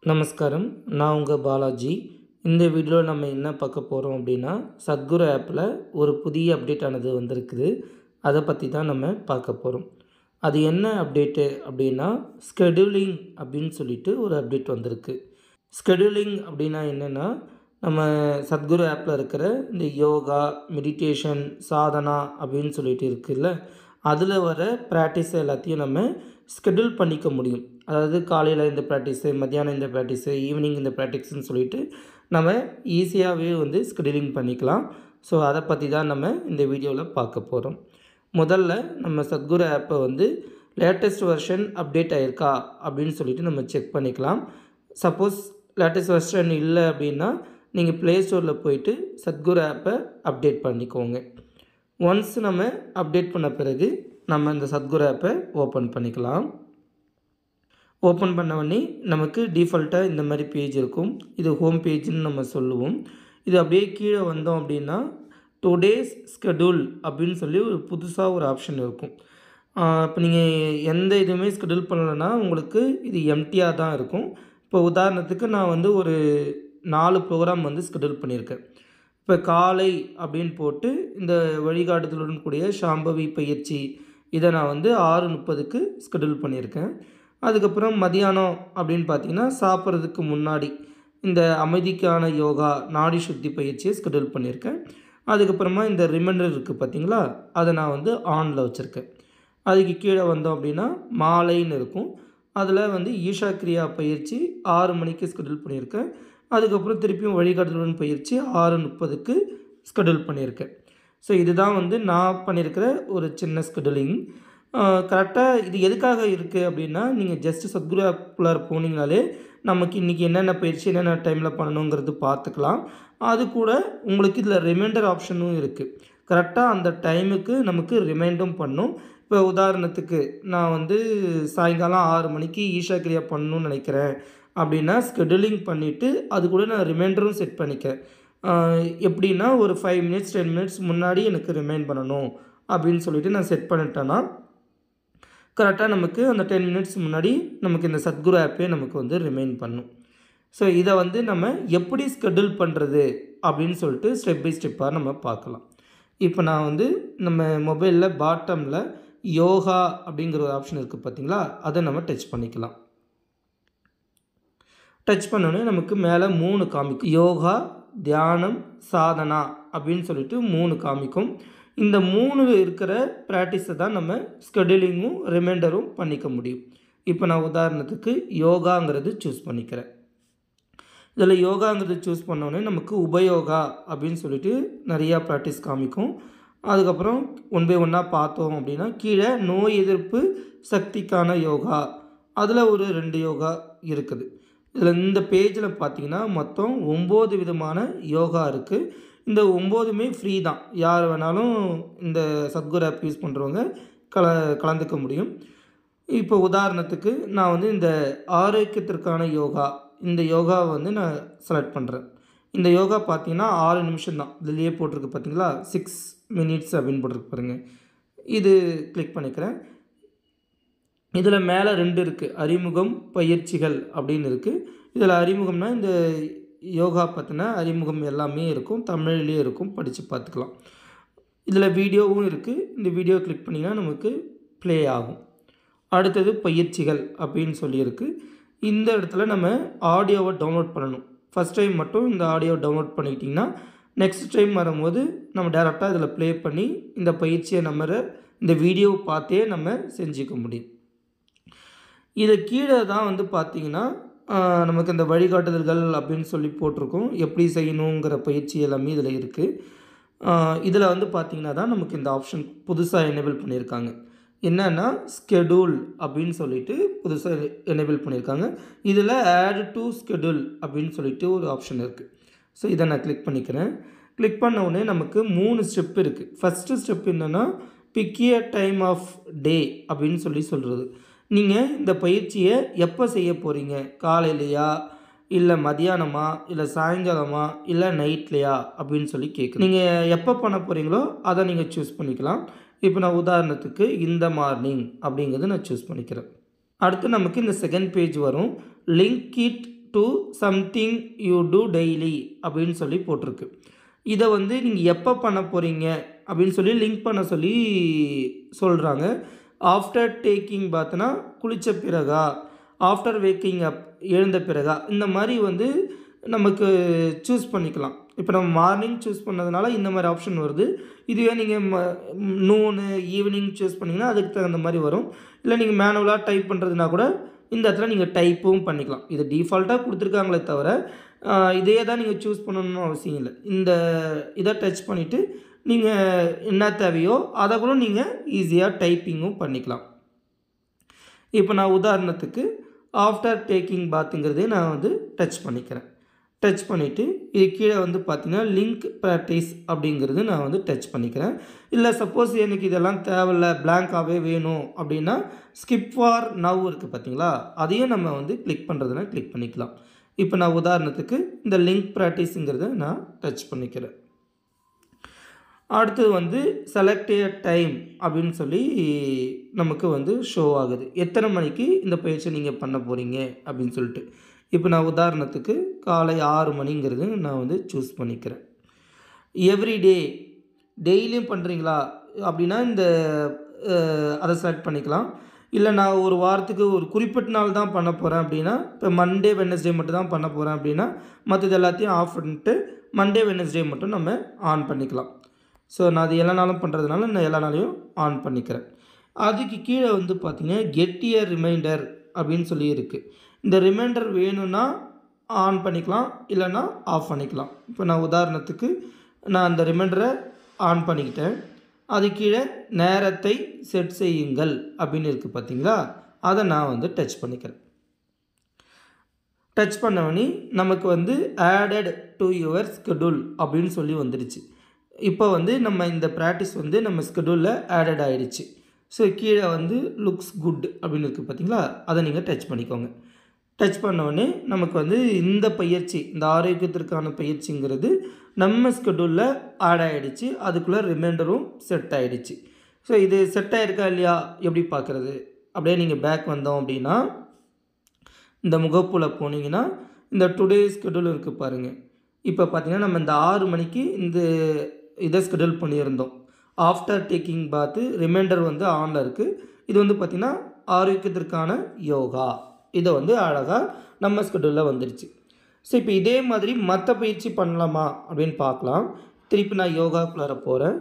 நமஸ்காரம். நான் உங்கள் பாலாஜி. இந்த வீடியோவில் நம்ம என்ன பார்க்க போகிறோம் அப்படின்னா, சத்குரு ஆப்பில் ஒரு புதிய அப்டேட் ஆனது வந்திருக்குது. அதை பற்றி தான் நம்ம பார்க்க போகிறோம். அது என்ன அப்டேட்டு அப்படின்னா, ஸ்கெடியூலிங் அப்படின்னு சொல்லிட்டு ஒரு அப்டேட் வந்திருக்கு. ஸ்கெடியூலிங் அப்படின்னா என்னென்னா, நம்ம சத்குரு ஆப்பில் இருக்கிற இந்த யோகா, மெடிடேஷன், சாதனா அப்படின்னு சொல்லிட்டு இருக்குல்ல, அதில் வர ப்ராக்டிஸ் எல்லாத்தையும் நம்ம ஸ்கெடியூல் பண்ணிக்க முடியும். அதாவது காலையில் இந்த ப்ராக்டிஸு, மத்தியானம் இந்த ப்ராக்டிஸு, ஈவினிங் இந்த ப்ராக்டிஸ்ன்னு சொல்லிட்டு நம்ம ஈஸியாகவே ஸ்கெடியூலிங் பண்ணிக்கலாம். ஸோ அதை பற்றி தான் நம்ம இந்த வீடியோவில் பார்க்க போகிறோம். முதல்ல நம்ம சத்குரு ஆப்பை லேட்டஸ்ட் வெர்ஷன் அப்டேட் ஆகிருக்கா அப்படின்னு சொல்லிட்டு நம்ம செக் பண்ணிக்கலாம். சப்போஸ் லேட்டஸ்ட் வெர்ஷன் இல்லை அப்படின்னா நீங்கள் ப்ளே ஸ்டோரில் போயிட்டு சத்குரு ஆப்பை அப்டேட் பண்ணிக்கோங்க. ஒன்ஸ் நம்ம அப்டேட் பண்ண பிறகு நம்ம இந்த சத்குரு ஆப்பை ஓப்பன் பண்ணிக்கலாம். ஓப்பன் பண்ண உடனே நமக்கு டிஃபால்ட்டாக இந்த மாதிரி பேஜ் இருக்கும். இது ஹோம் பேஜ்னு நம்ம சொல்லுவோம். இது அப்படியே கீழே வந்தோம் அப்படின்னா டுடேஸ் ஸ்கெடியூல் அப்படின்னு சொல்லி ஒரு புதுசாக ஒரு ஆப்ஷன் இருக்கும். இப்போ நீங்கள் எந்த இதுவுமே ஸ்கெடியூல் பண்ணலைன்னா உங்களுக்கு இது எம்டியாக தான் இருக்கும். இப்போ உதாரணத்துக்கு நான் ஒரு 4 ப்ரோக்ராம் ஸ்கெடியூல் பண்ணியிருக்கேன். இப்போ காலை அப்படின்னு போட்டு இந்த வழிகாட்டுதலுடன் கூடிய சாம்பவி பயிற்சி இதை நான் 6:30க்கு ஸ்கெடியூல் பண்ணியிருக்கேன். அதுக்கப்புறம் மதியானம் அப்படின்னு பார்த்தீங்கன்னா சாப்பிட்றதுக்கு முன்னாடி இந்த அமைதிக்கான யோகா நாடி சுத்தி பயிற்சியை ஸ்கெடியூல் பண்ணியிருக்கேன். அதுக்கப்புறமா இந்த ரிமைண்டர் இருக்குது பார்த்தீங்களா, அதை நான் ஆனில் வச்சுருக்கேன். அதுக்கு கீழே வந்தோம் அப்படின்னா மாலைன்னு இருக்கும். அதில் ஈஷா கிரியா பயிற்சி 6 மணிக்கு ஸ்கெடியூல் பண்ணியிருக்கேன். அதுக்கப்புறம் திருப்பியும் வழிகாட்டுதலுடன் பயிற்சி 6:30க்கு ஸ்கெடியூல் பண்ணியிருக்கேன். ஸோ இதுதான் நான் பண்ணியிருக்கிற ஒரு சின்ன ஸ்கெடியூலிங். கரெக்டாக இது எதுக்காக இருக்குது அப்படின்னா, நீங்கள் ஜஸ்ட்டு சத்குரு ஆப்புக்குள்ளார போனீங்கனாலே நமக்கு இன்றைக்கி என்னென்ன பயிற்சி என்னென்ன டைமில் பண்ணணுங்கிறது பார்த்துக்கலாம். அது கூட உங்களுக்கு இதில் ரிமைண்டர் ஆப்ஷனும் இருக்குது. கரெக்டாக அந்த டைமுக்கு நமக்கு ரிமைண்டும் பண்ணும். இப்போ உதாரணத்துக்கு நான் சாயங்காலம் 6 மணிக்கு ஈஷா கிரியா பண்ணணும்னு நினைக்கிறேன் அப்படின்னா ஸ்கெடியூலிங் பண்ணிவிட்டு அது கூட நான் ரிமைண்டரும் செட் பண்ணிக்கிறேன். எப்படின்னா ஒரு 5 மினிட்ஸ் 10 மினிட்ஸ் முன்னாடி எனக்கு ரிமைண்ட் பண்ணணும் அப்படின்னு சொல்லிட்டு நான் செட் பண்ணிட்டேன்னா கரெக்டாக நமக்கு அந்த 10 மினிட்ஸ் முன்னாடி நமக்கு இந்த சத்குரு ஆப்பே நமக்கு ரிமைண்ட் பண்ணும். ஸோ இதை நம்ம எப்படி ஸ்கெடியூல் பண்ணுறது அப்படின்னு சொல்லிட்டு ஸ்டெப் பை ஸ்டெப்பாக நம்ம பார்க்கலாம். இப்போ நான் நம்ம மொபைலில் பாட்டமில் யோகா அப்படிங்கிற ஒரு ஆப்ஷன் இருக்குது பார்த்தீங்களா, அதை நம்ம டச் பண்ணிக்கலாம். டச் பண்ணோன்னே நமக்கு மேலே 3 காமிக்கும். யோகா, தியானம், சாதனா அப்படின்னு சொல்லிட்டு 3 காமிக்கும். இந்த 3 இருக்கிற ப்ராக்டிஸை தான் நம்ம ஸ்கெடியூலிங்கும் ரிமைண்டரும் பண்ணிக்க முடியும். இப்போ நான் உதாரணத்துக்கு யோகாங்கிறது சூஸ் பண்ணிக்கிறேன். இதில் யோகாங்கிறது சூஸ் பண்ணோன்னே நமக்கு உபயோகா அப்படின்னு சொல்லிட்டு நிறையா ப்ராக்டிஸ் காமிக்கும். அதுக்கப்புறம் 1 பை 1 பார்த்தோம் அப்படின்னா கீழே நோய் எதிர்ப்பு சக்திக்கான யோகா, அதில் ஒரு 2 யோகா இருக்குது. இதில் இந்த பேஜில் பார்த்தீங்கன்னா மொத்தம் 9 விதமான யோகா இருக்குது. இந்த 9மே ஃப்ரீ தான். யார் வேணாலும் இந்த சத்குரு ஆப் யூஸ் பண்ணுறவங்க கலந்துக்க முடியும். இப்போ உதாரணத்துக்கு நான் இந்த ஆரோக்கியத்திற்கான யோகா, இந்த யோகாவை நான் செலக்ட் பண்ணுறேன். இந்த யோகா பார்த்தீங்கன்னா 6 நிமிஷம் தான். இதுலேயே போட்டிருக்கு பார்த்தீங்களா, 6 மினிட்ஸ் அப்படின்னு போட்டிருக்கு பாருங்கள். இது கிளிக் பண்ணிக்கிறேன். இதில் மேலே 2 இருக்குது, அறிமுகம் பயிற்சிகள் அப்படின்னு இருக்குது. இதில் அறிமுகம்னா இந்த யோகா பற்றின அறிமுகம் எல்லாமே இருக்கும், தமிழ்லேயே இருக்கும், படித்து பார்த்துக்கலாம். இதில் வீடியோவும் இருக்குது. இந்த வீடியோ கிளிக் பண்ணிங்கன்னா நமக்கு ப்ளே ஆகும். அடுத்தது பயிற்சிகள் அப்படின்னு சொல்லியிருக்கு. இந்த இடத்துல நம்ம ஆடியோவை டவுன்லோட் பண்ணணும். ஃபஸ்ட் டைம் மட்டும் இந்த ஆடியோவை டவுன்லோட் பண்ணிக்கிட்டிங்கன்னா நெக்ஸ்ட் டைம் வரும்போது நம்ம டேரெக்டாக இதில் ப்ளே பண்ணி இந்த பயிற்சியை இந்த வீடியோவை பார்த்தே நம்ம செஞ்சுக்க முடியும். இது கீழே தான் பார்த்திங்கன்னா நமக்கு இந்த வழிகாட்டுதல்கள் அப்படின்னு சொல்லி போட்டிருக்கோம். எப்படி செய்யணுங்கிற பயிற்சி எல்லாமே இதில் இருக்குது. இதில் பார்த்திங்கன்னா தான் நமக்கு இந்த ஆப்ஷன் புதுசாக எனேபிள் பண்ணியிருக்காங்க. என்னென்னா ஸ்கெடியூல் அப்படின்னு சொல்லிட்டு புதுசாக எனேபிள் பண்ணியிருக்காங்க. இதில் ஆட் டு ஸ்கெடியூல் அப்படின்னு சொல்லிட்டு ஒரு ஆப்ஷன் இருக்குது. ஸோ இதை நான் கிளிக் பண்ணிக்கிறேன். கிளிக் பண்ண உடனே நமக்கு 3 ஸ்டெப் இருக்குது. ஃபஸ்ட்டு ஸ்டெப் என்னென்னா பிக் எ டைம் ஆஃப் டே அப்படின்னு சொல்கிறது. நீங்கள் இந்த பயிற்சியை எப்போ செய்ய போகிறீங்க, காலையிலையா இல்லை மதியானமா இல்லை சாயங்காலமா இல்லை நைட்லையா அப்படின்னு சொல்லி கேட்குது. நீங்கள் எப்போ பண்ண போகிறீங்களோ அதை நீங்கள் சூஸ் பண்ணிக்கலாம். இப்போ நான் உதாரணத்துக்கு இந்த மார்னிங் அப்படிங்கிறது நான் சூஸ் பண்ணிக்கிறேன். அடுத்து நமக்கு இந்த செகண்ட் பேஜ் வரும். Link it to to something you do daily அப்படின்னு சொல்லி போட்டிருக்கு. இதை வந்து நீங்கள் எப்போ பண்ண போகிறீங்க அப்படின்னு சொல்லி லிங்க் பண்ண சொல்லி சொல்கிறாங்க. ஆஃப்டர் டேக்கிங் பாத்னா குளித்த பிறகா, ஆஃப்டர் வேக்கிங் அப் எழுந்த பிறகா, இந்த மாதிரி வந்து நமக்கு சூஸ் பண்ணிக்கலாம். இப்போ நம்ம மார்னிங் சூஸ் பண்ணதுனால இந்த மாதிரி ஆப்ஷன் வருது. இதுவே நீங்கள் நூனு ஈவினிங் சூஸ் பண்ணிங்கன்னா அதுக்கு தகுந்த மாதிரி வரும். இல்லை நீங்கள் மேனுவலாக டைப் பண்ணுறதுனா கூட இந்த இடத்துல நீங்கள் டைப்பும் பண்ணிக்கலாம். இது டிஃபால்ட்டாக கொடுத்துருக்காங்களே தவிர இதே தான் நீங்கள் சூஸ் பண்ணணும்னு அவசியம் இல்லை. இந்த இதை டச் பண்ணிவிட்டு நீங்கள் என்ன தேவையோ அதை கூட நீங்கள் ஈஸியாக டைப்பிங்கும் பண்ணிக்கலாம். இப்போ நான் உதாரணத்துக்கு ஆஃப்டர் டேக்கிங் பாத்துங்கிறதே நான் வந்து டச் பண்ணிக்கிறேன். டச் பண்ணிவிட்டு இது கீழே வந்து பார்த்திங்கன்னா லிங்க் ப்ராக்டிஸ் அப்படிங்கிறது நான் வந்து டச் பண்ணிக்கிறேன். இல்லை சப்போஸ் எனக்கு இதெல்லாம் தேவையில்லை, பிளாங்காகவே வேணும் அப்படின்னா ஸ்கிப் ஃபார் நவ் இருக்குது பார்த்தீங்களா, அதையும் நம்ம வந்து கிளிக் பண்ணுறதுனா கிளிக் பண்ணிக்கலாம். இப்போ நான் உதாரணத்துக்கு இந்த லிங்க் ப்ராக்டிஸுங்கிறத நான் டச் பண்ணிக்கிறேன். அடுத்தது வந்து செலக்டட் டைம் அப்படின்னு சொல்லி நமக்கு வந்து ஷோ ஆகுது. எத்தனை மணிக்கு இந்த பயிற்சியை நீங்கள் பண்ண போகிறீங்க அப்படின்னு சொல்லிட்டு. இப்போ நான் உதாரணத்துக்கு காலை 6 மணிங்கிறது நான் வந்து சூஸ் பண்ணிக்கிறேன். எவ்ரிடே டெய்லியும் பண்ணுறீங்களா அப்படின்னா இந்த அதை செலக்ட் பண்ணிக்கலாம். இல்லை நான் ஒரு வாரத்துக்கு ஒரு குறிப்பிட்ட நாள் தான் பண்ண போகிறேன் அப்படின்னா, இப்போ மண்டே வெட்னஸ்டே மட்டும் தான் பண்ண போகிறேன் அப்படின்னா மற்றது எல்லாத்தையும் ஆஃப் பண்ணிட்டு மண்டே வெட்னஸ்டே மட்டும் நம்ம ஆன் பண்ணிக்கலாம். ஸோ நான் அது எல்லா நாளும் பண்ணுறதுனால நான் எல்லா நாளையும் ஆன் பண்ணிக்கிறேன். அதுக்கு கீழே வந்து பார்த்திங்கன்னா கெட் எ ரிமைண்டர் அப்படின்னு சொல்லி இருக்குது. இந்த ரிமைண்டர் வேணும்னா ஆன் பண்ணிக்கலாம், இல்லைன்னா ஆஃப் பண்ணிக்கலாம். இப்போ நான் உதாரணத்துக்கு நான் அந்த ரிமைண்டரை ஆன் பண்ணிக்கிட்டேன். அது கீழே நேரத்தை செட் செய்யுங்கள் அப்படின்னு இருக்குது பார்த்தீங்களா, அதை நான் வந்து டச் பண்ணிக்கிறேன். டச் பண்ணவொடனே நமக்கு வந்து ஆடட் டு யுவர் ஸ்கெடியூல் அப்படின்னு சொல்லி வந்துடுச்சு. இப்போ வந்து நம்ம இந்த ப்ராக்டிஸ் வந்து நம்ம ஸ்கெடியூலில் ஆடட் ஆகிடுச்சு. ஸோ கீழே வந்து லுக்ஸ் குட் அப்படின்னு இருக்குது பார்த்தீங்களா, அதை நீங்கள் டச் பண்ணிக்கோங்க. டச் பண்ணோடனே நமக்கு வந்து இந்த பயிற்சி, இந்த ஆரோக்கியத்திற்கான பயிற்சிங்கிறது நம்ம ஸ்கெடியூலில் ஆட் ஆகிடுச்சு. அதுக்குள்ளே ரிமைண்டரும் செட் ஆகிடுச்சு. ஸோ இது செட் ஆகிருக்கா இல்லையா எப்படி பார்க்குறது? அப்படியே நீங்கள் பேக் வந்தோம் அப்படின்னா இந்த முகப்பில் போனீங்கன்னா இந்த டுடே ஸ்கெடியூல் இருக்குது பாருங்கள். இப்போ பார்த்திங்கன்னா நம்ம இந்த 6 மணிக்கு இந்த இதை ஸ்கெடியூல் பண்ணியிருந்தோம். ஆஃப்டர் டேக்கிங் பாத்து ரிமைண்டர் வந்து ஆனில் இருக்குது. இது வந்து பார்த்திங்கன்னா ஆரோக்கியத்திற்கான யோகா, இதை வந்து அழகாக நம்ம ஸ்கெடியூலில் வந்துடுச்சு. ஸோ இப்போ இதே மாதிரி மற்ற பயிற்சி பண்ணலாமா அப்படின்னு பார்க்கலாம். திருப்பி நான் யோகாக்குள்ளார போகிறேன்.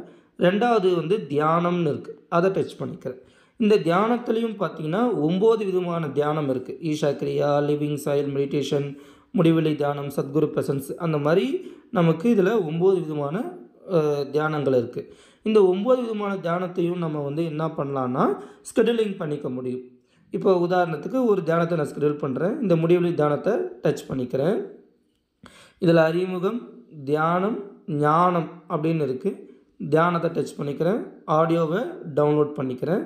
ரெண்டாவது வந்து தியானம்னு இருக்குது, அதை டச் பண்ணிக்கிறேன். இந்த தியானத்துலேயும் பார்த்திங்கன்னா 9 விதமான தியானம் இருக்குது. ஈஷா கிரியா, லிவிங் சாயில் மெடிடேஷன், முடிவெளி தியானம், சத்குரு பிரசன்ஸ், அந்த மாதிரி நமக்கு இதில் 9 விதமான தியானங்கள் இருக்குது. இந்த 9 விதமான தியானத்தையும் நம்ம வந்து என்ன பண்ணலான்னா ஸ்கெடியூலிங் பண்ணிக்க முடியும். இப்போ உதாரணத்துக்கு ஒரு தியானத்தை நான் ஸ்கெடியூல் பண்ணுறேன். இந்த முடிவெளி தியானத்தை டச் பண்ணிக்கிறேன். இதில் அறிமுகம், தியானம், ஞானம் அப்படின்னு இருக்குது. தியானத்தை டச் பண்ணிக்கிறேன். ஆடியோவை டவுன்லோட் பண்ணிக்கிறேன்.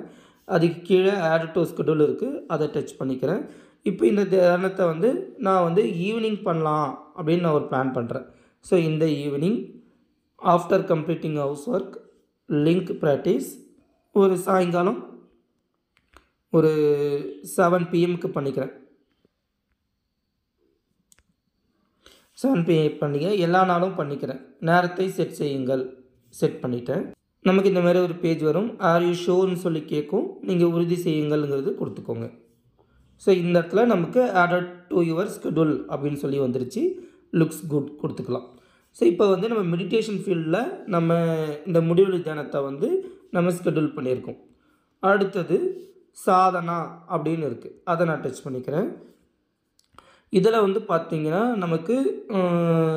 அதுக்கு கீழே ஆட் டு ஸ்கெடியூல் இருக்குது, அதை டச் பண்ணிக்கிறேன். இப்போ இந்த தியானத்தை வந்து நான் வந்து ஈவினிங் பண்ணலாம் அப்படின்னு நான் ஒரு பிளான் பண்ணுறேன். ஸோ இந்த evening after completing house work link practice ஒரு சாயங்காலம் ஒரு 7 PM பண்ணிக்கிறேன். 7 PM பண்ணிக்க எல்லா நாளும் பண்ணிக்கிறேன். நேரத்தை செட் செய்யுங்கள், செட் பண்ணிட்டேன். நமக்கு இந்த மாதிரி ஒரு பேஜ் வரும். ஆர் யூ ஷோர்னு சொல்லி கேட்கும். நீங்கள் உறுதி செய்யுங்கள்ங்கிறது கொடுத்துக்கோங்க. ஸோ இந்த இடத்துல நமக்கு ஆடட் டு யுவர் ஸ்கெடியூல் அப்படின்னு சொல்லி வந்துருச்சு. லுக்ஸ் குட் கொடுத்துக்கலாம். ஸோ இப்போ வந்து நம்ம மெடிடேஷன் ஃபீல்டில் நம்ம இந்த முடிவெளி தியானத்தை வந்து நம்ம ஸ்கெடியூல் பண்ணியிருக்கோம். அடுத்தது சாதனா அப்படின்னு இருக்குது, அதை நான் டச் பண்ணிக்கிறேன். இதில் வந்து பார்த்திங்கன்னா நமக்கு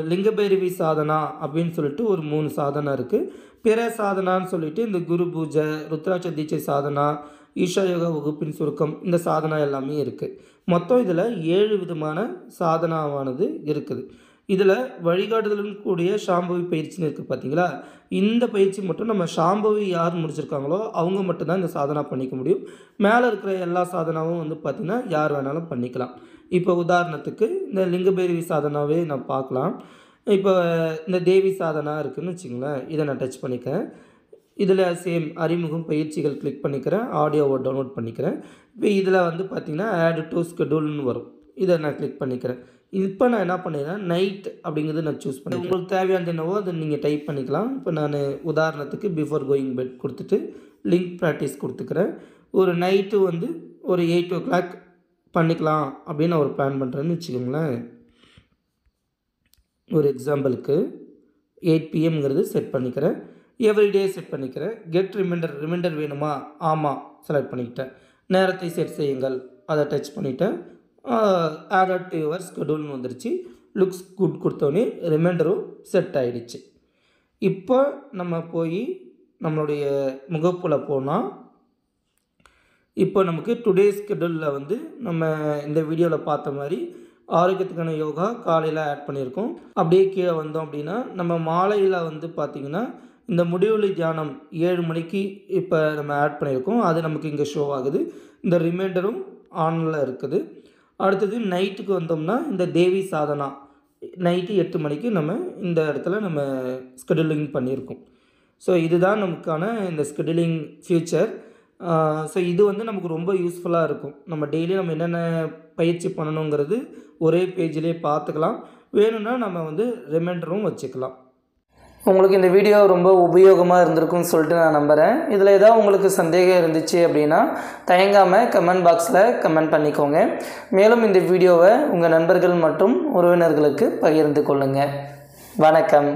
லிங்கபைரவி சாதனா அப்படின்னு சொல்லிட்டு ஒரு 3 சாதனா இருக்குது. பிற சாதனான்னு சொல்லிட்டு இந்த குரு பூஜை, ருத்ராட்ச தீட்சை சாதனா, ஈஷா யோகா வகுப்பின் சுருக்கம், இந்த சாதனா எல்லாமே இருக்குது. மொத்தம் இதில் 7 விதமான சாதனாவானது இருக்குது. இதில் வழிகாட்டுதலுடன் கூடிய ஷாம்பவி பயிற்சின்னு இருக்குது பார்த்தீங்களா. இந்த பயிற்சி மட்டும் நம்ம ஷாம்பவி யார் முடிச்சிருக்காங்களோ அவங்க மட்டும்தான் இந்த சாதனா பண்ணிக்க முடியும். மேலே இருக்கிற எல்லா சாதனாவும் வந்து பார்த்திங்கன்னா யார் வேணாலும் பண்ணிக்கலாம். இப்போ உதாரணத்துக்கு இந்த லிங்கபைரவி சாதனாவே நான் பார்க்கலாம். இப்போ இந்த தேவி சாதனா இருக்குதுன்னு வச்சுங்களேன், இதை நான் டச் பண்ணிக்கிறேன். இதில் சேம் அறிமுகம் பயிற்சிகள் கிளிக் பண்ணிக்கிறேன். ஆடியோவை டவுன்லோட் பண்ணிக்கிறேன். இப்போ இதில் வந்து பார்த்திங்கன்னா ஆட் டு ஸ்கெடியூல்னு வரும். இதை நான் கிளிக் பண்ணிக்கிறேன். இப்போ நான் என்ன பண்ணிடுறேன், நைட் அப்படிங்கிறது நான் சூஸ் பண்ணிக்கிறேன். உங்களுக்கு தேவையானது என்னவோ அதை நீங்கள் டைப் பண்ணிக்கலாம். இப்போ நான் உதாரணத்துக்கு பிஃபோர் கோயிங் பெட் கொடுத்துட்டு லிங்க் ப்ராக்டிஸ் கொடுத்துக்கிறேன். ஒரு நைட்டு வந்து ஒரு 8 o'clock பண்ணிக்கலாம் அப்படின்னு நான் ஒரு பிளான் பண்ணுறேன்னு வச்சுக்கோங்களேன். ஒரு எக்ஸாம்பிளுக்கு 8 PM செட் பண்ணிக்கிறேன். எவ்ரிடே செட் பண்ணிக்கிறேன். கெட் ரிமைண்டர் வேணுமா? ஆமாம் செலக்ட் பண்ணிக்கிட்டேன். நேரத்தை செட் செய்யுங்கள், அதை டச் பண்ணிவிட்டேன். ஆட் டு யுவர் ஸ்கெடியூல்னு வந்துருச்சு. லுக்ஸ் குட் கொடுத்தோன்னே ரிமைண்டரும் செட் ஆகிடுச்சு. இப்போ நம்ம போய் நம்மளுடைய முகப்பில் போனால் இப்போ நமக்கு டுடே ஸ்கெடியூலில் வந்து நம்ம இந்த வீடியோவில் பார்த்த மாதிரி ஆரோக்கியத்துக்கான யோகா காலையில் ஆட் பண்ணியிருக்கோம். அப்படியே கீழே வந்தோம் அப்படின்னா நம்ம மாலையில் வந்து பார்த்திங்கன்னா இந்த முடிவெளி தியானம் 7 மணிக்கு இப்போ நம்ம ஆட் பண்ணியிருக்கோம். அது நமக்கு இங்கே ஷோ ஆகுது. இந்த ரிமைண்டரும் ஆனில் இருக்குது. அடுத்தது நைட்டுக்கு வந்தோம்னா இந்த தேவி சாதனா நைட்டு 8 மணிக்கு நம்ம இந்த இடத்துல நம்ம ஸ்கெடியூலிங் பண்ணியிருக்கோம். ஸோ இதுதான் நமக்கான இந்த ஸ்கெடியூலிங் ஃபியூச்சர். ஸோ இது வந்து நமக்கு ரொம்ப யூஸ்ஃபுல்லாக இருக்கும். நம்ம டெய்லி நம்ம என்னென்ன பயிற்சி பண்ணணுங்கிறது ஒரே பேஜ்லேயே பார்த்துக்கலாம். வேணும்னா நம்ம வந்து ரிமைண்டரும் வச்சுக்கலாம். உங்களுக்கு இந்த வீடியோ ரொம்ப உபயோகமாக இருந்திருக்குன்னு சொல்லிட்டு நான் நம்புகிறேன். இதில் ஏதாவது உங்களுக்கு சந்தேகம் இருந்துச்சு அப்படின்னா தயங்காமல் கமெண்ட் பாக்ஸில் கமெண்ட் பண்ணிக்கோங்க. மேலும் இந்த வீடியோவை உங்கள் நண்பர்கள் மற்றும் உறவினர்களுக்கு பகிர்ந்து கொள்ளுங்கள். வணக்கம்.